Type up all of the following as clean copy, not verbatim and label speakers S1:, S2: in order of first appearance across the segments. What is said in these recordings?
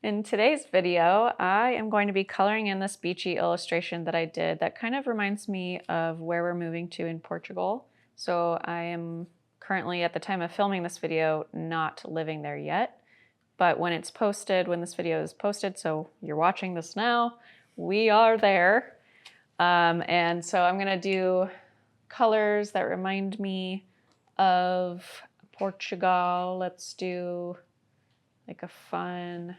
S1: In today's video, I am going to be coloring in this beachy illustration that I did that kind of reminds me of where we're moving to in Portugal. So I am currently, at the time of filming this video, not living there yet. But when it's posted, when this video is posted, so you're watching this now, we are there. And so I'm gonna do colors that remind me of Portugal. Let's do like a fun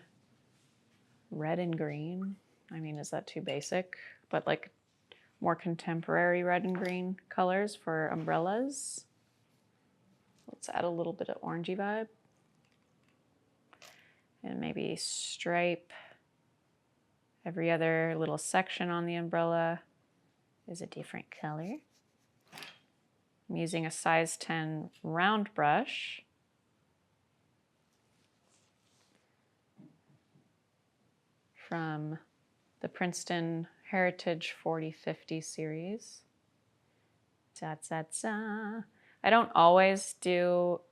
S1: red and green. I mean, is that too basic? But like more contemporary red and green colors for umbrellas. Let's add a little bit of orangey vibe. And maybe stripe every other little section on the umbrella is a different color. I'm using a size 10 round brush. From the Princeton Heritage 4050 series. Da, da, da. I don't always do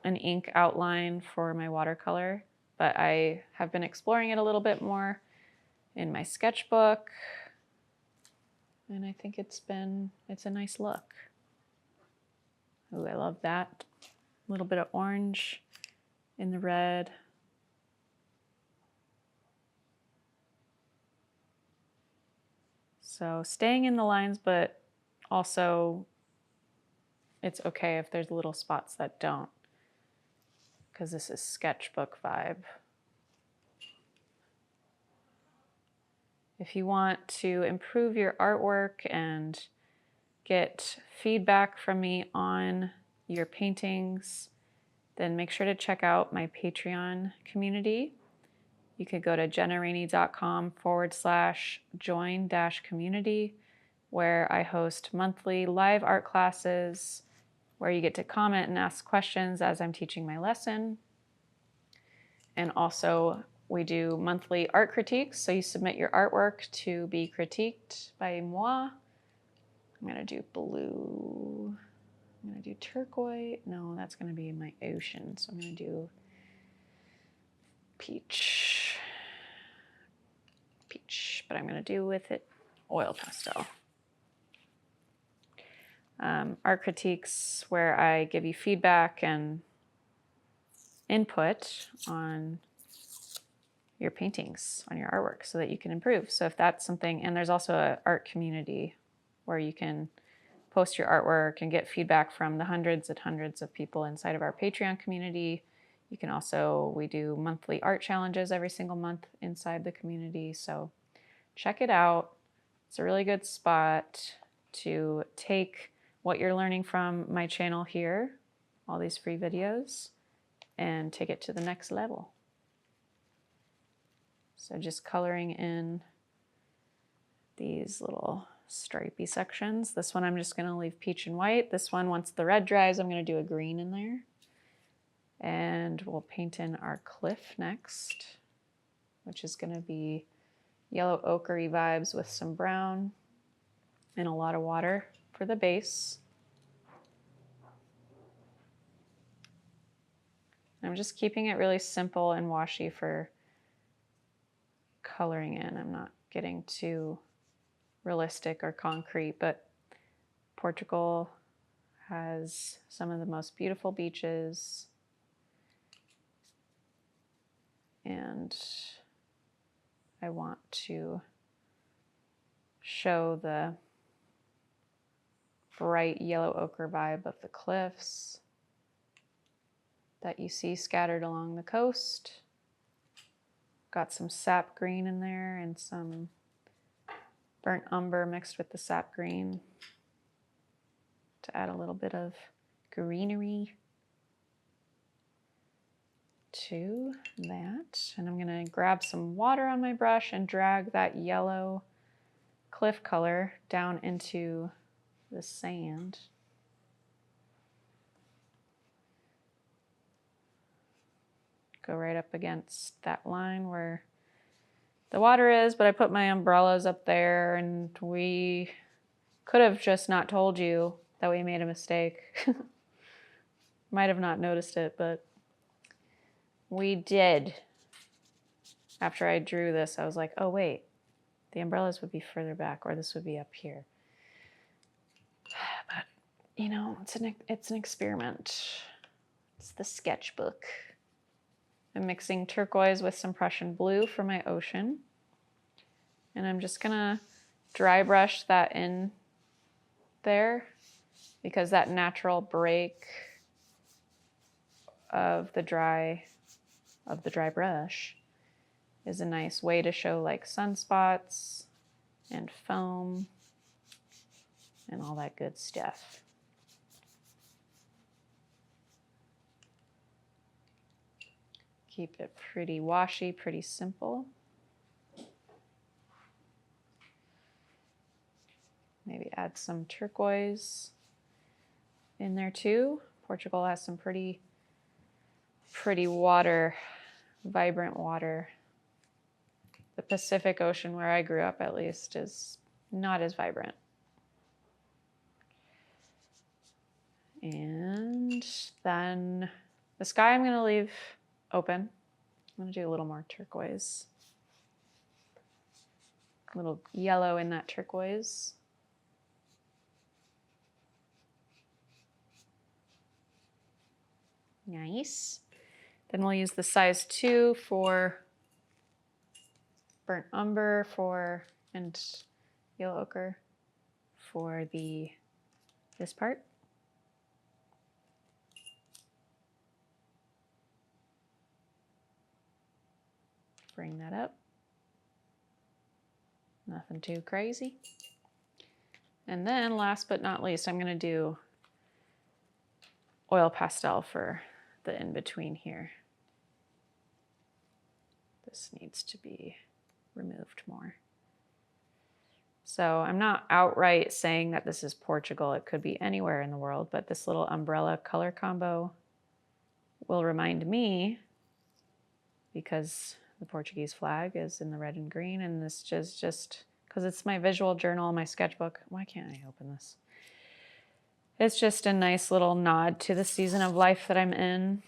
S1: an ink outline for my watercolor, but I have been exploring it a little bit more in my sketchbook, and I think it's a nice look. Ooh, I love that. A little bit of orange in the red. So staying in the lines, but also it's okay if there's little spots that don't, because this is sketchbook vibe. If you want to improve your artwork and get feedback from me on your paintings, then make sure to check out my Patreon community. You could go to jennarainey.com/join-community, where I host monthly live art classes where you get to comment and ask questions as I'm teaching my lesson. And also we do monthly art critiques. So you submit your artwork to be critiqued by moi. I'm gonna do blue. I'm gonna do turquoise. No, that's gonna be my ocean. So I'm gonna do peach, but I'm gonna do with it oil pastel. Art critiques where I give you feedback and input on your paintings, on your artwork, so that you can improve. So if that's something, and there's also an art community where you can post your artwork and get feedback from the hundreds and hundreds of people inside of our Patreon community. You can also, we do monthly art challenges every single month inside the community. So check it out. It's a really good spot to take what you're learning from my channel here, all these free videos, and take it to the next level. So just coloring in these little stripey sections. This one I'm just gonna leave peach and white. This one, once the red dries, I'm gonna do a green in there. And we'll paint in our cliff next, which is gonna be yellow ochre-y vibes with some brown and a lot of water for the base. I'm just keeping it really simple and washy for coloring in. I'm not getting too realistic or concrete, but Portugal has some of the most beautiful beaches, and I want to show the bright yellow ochre vibe of the cliffs that you see scattered along the coast. Got some sap green in there and some burnt umber mixed with the sap green to add a little bit of greenery to that. And I'm gonna grab some water on my brush and drag that yellow cliff color down into the sand. Go right up against that line where the water is, but I put my umbrellas up there, and we could have just not told you that we made a mistake. Might have not noticed it, but we did. after I drew this, I was like, oh wait, the umbrellas would be further back, or this would be up here. But you know, it's an experiment. It's the sketchbook. I'm mixing turquoise with some Prussian blue for my ocean. And I'm just gonna dry brush that in there because that natural break of the dry brush is a nice way to show like sunspots and foam and all that good stuff. Keep it pretty washy, pretty simple. Maybe add some turquoise in there too. Portugal has some pretty water, vibrant water. The Pacific Ocean, where I grew up at least, is not as vibrant. And then the sky I'm going to leave open. I'm going to do a little more turquoise. A little yellow in that turquoise. Nice. Then we'll use the size 2 for burnt umber and yellow ochre for this part. Bring that up. Nothing too crazy. And then last but not least, I'm going to do oil pastel for the in-between here. This needs to be removed more. So I'm not outright saying that this is Portugal. It could be anywhere in the world, but this little umbrella color combo will remind me, because the Portuguese flag is in the red and green, and this just because it's my visual journal, my sketchbook. Why can't I open this? It's just a nice little nod to the season of life that I'm in,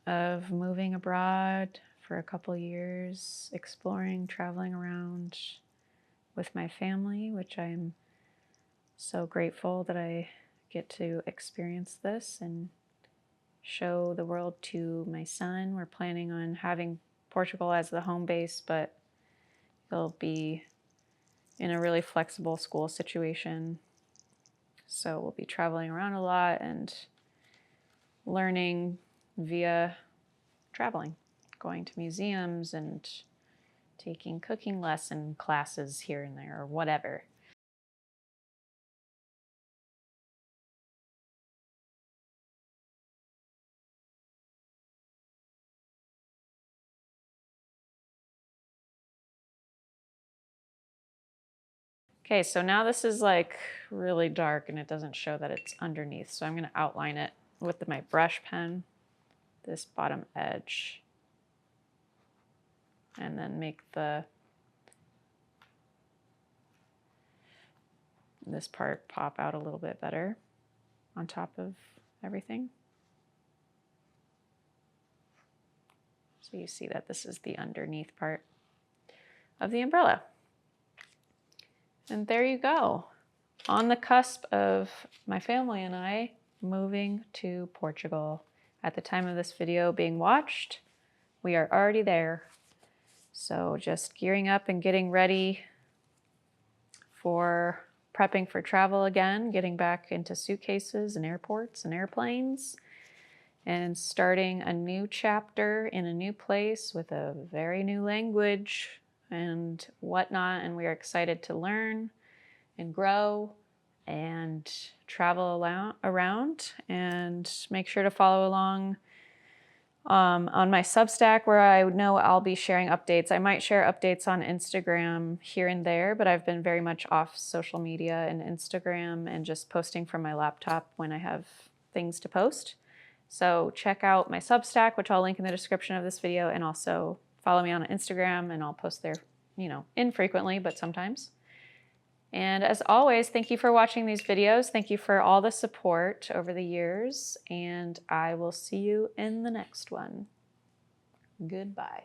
S1: of moving abroad for a couple years, exploring, traveling around with my family, which I'm so grateful that I get to experience this and show the world to my son. We're planning on having Portugal as the home base, but he'll be in a really flexible school situation. So we'll be traveling around a lot and learning via traveling, going to museums and taking cooking lesson classes here and there or whatever. Okay, so now this is like really dark and it doesn't show that it's underneath. So I'm going to outline it with my brush pen, this bottom edge, and then make this part pop out a little bit better on top of everything. So you see that this is the underneath part of the umbrella. And there you go. On the cusp of my family and I moving to Portugal. At the time of this video being watched, we are already there. So just gearing up and getting ready for prepping for travel again, getting back into suitcases and airports and airplanes, and starting a new chapter in a new place with a very new language and whatnot. And we are excited to learn and grow and travel around, and make sure to follow along on my Substack, where I know I'll be sharing updates. I might share updates on Instagram here and there, but I've been very much off social media and Instagram and just posting from my laptop when I have things to post. So check out my Substack, which I'll link in the description of this video, and also follow me on Instagram, and I'll post there, you know, infrequently, but sometimes. And as always, thank you for watching these videos. Thank you for all the support over the years, and I will see you in the next one. Goodbye.